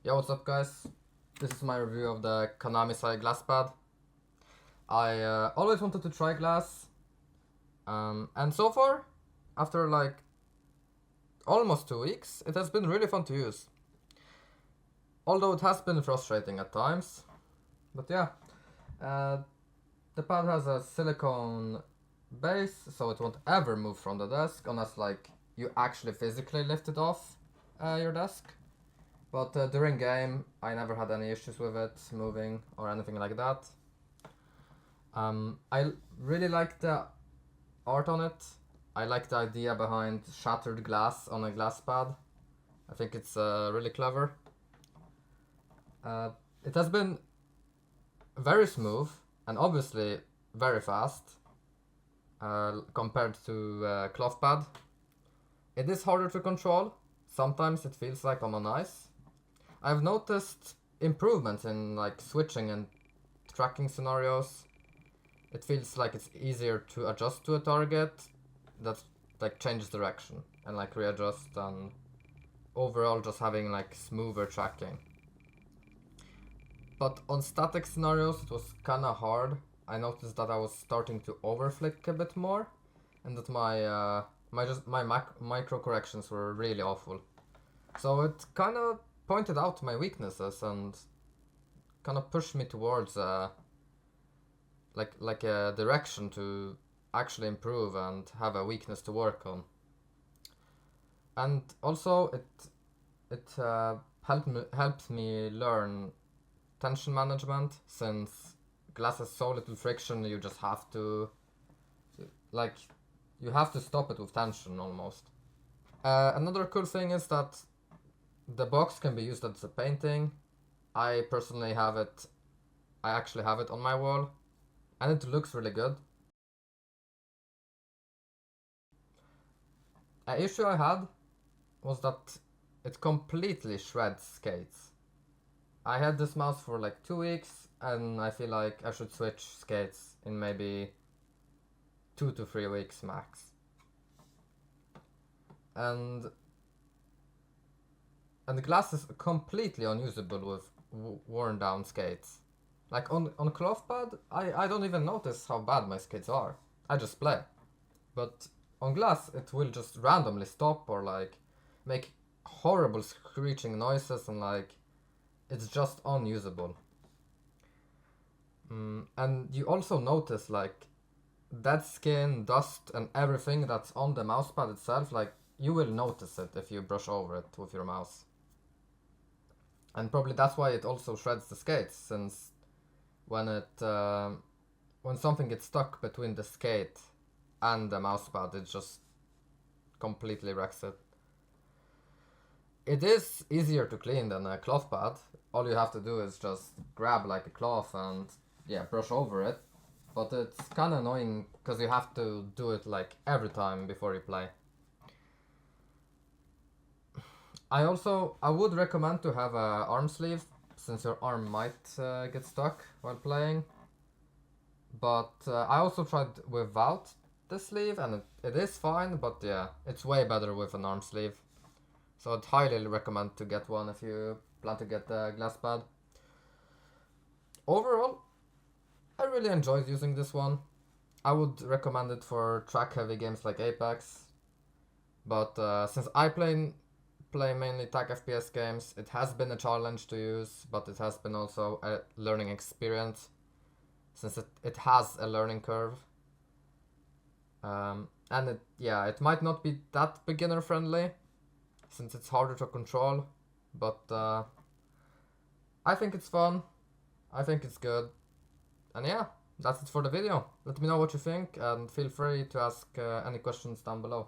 Yo, what's up guys? This is my review of the Kanami Sai glass pad. I always wanted to try glass, and so far, after like almost 2 weeks, it has been really fun to use. Although it has been frustrating at times, but yeah. Uh, the pad has a silicone base, so it won't ever move from the desk unless like you actually physically lift it off your desk. But during game, I never had any issues with it moving or anything like that. I really like the art on it. I like the idea behind shattered glass on a glass pad. I think it's really clever. It has been very smooth and obviously very fast compared to cloth pad. It is harder to control. Sometimes it feels like I'm on ice. I've noticed improvements in like switching and tracking scenarios. It feels like it's easier to adjust to a target that like changes direction and like readjust, and overall just having like smoother tracking. But on static scenarios it was kinda hard. I noticed that I was starting to overflick a bit more, and that my micro corrections were really awful. So it kinda pointed out my weaknesses and kind of pushed me towards like a direction to actually improve and have a weakness to work on. And also it helped me learn tension management, since glass has so little friction. You just have to like you have to stop it with tension almost. Another cool thing is that the box can be used as a painting. I personally have it. I actually have it on my wall, and it looks really good. An issue I had was that it completely shreds skates. I had this mouse for like 2 weeks, and I feel like I should switch skates in maybe 2 to 3 weeks max. And the glass is completely unusable with worn down skates. Like on cloth pad, I don't even notice how bad my skates are. I just play. But on glass, it will just randomly stop or like make horrible screeching noises, and like it's just unusable. And you also notice like dead skin, dust, and everything that's on the mousepad itself. Like you will notice it if you brush over it with your mouse. And probably that's why it also shreds the skates, since when something gets stuck between the skate and the mousepad, it just completely wrecks it. It is easier to clean than a cloth pad. All you have to do is just grab like a cloth and yeah, brush over it. But it's kind of annoying because you have to do it like every time before you play. I would recommend to have a arm sleeve, since your arm might get stuck while playing. But I also tried without the sleeve, and it is fine, but yeah, it's way better with an arm sleeve. So I'd highly recommend to get one if you plan to get the glass pad. Overall, I really enjoyed using this one. I would recommend it for track heavy games like Apex. But since I play mainly TAC FPS games, it has been a challenge to use, but it has been also a learning experience, since it has a learning curve. And it might not be that beginner friendly, since it's harder to control, but I think it's fun. I think it's good. And yeah, that's it for the video. Let me know what you think, and feel free to ask any questions down below.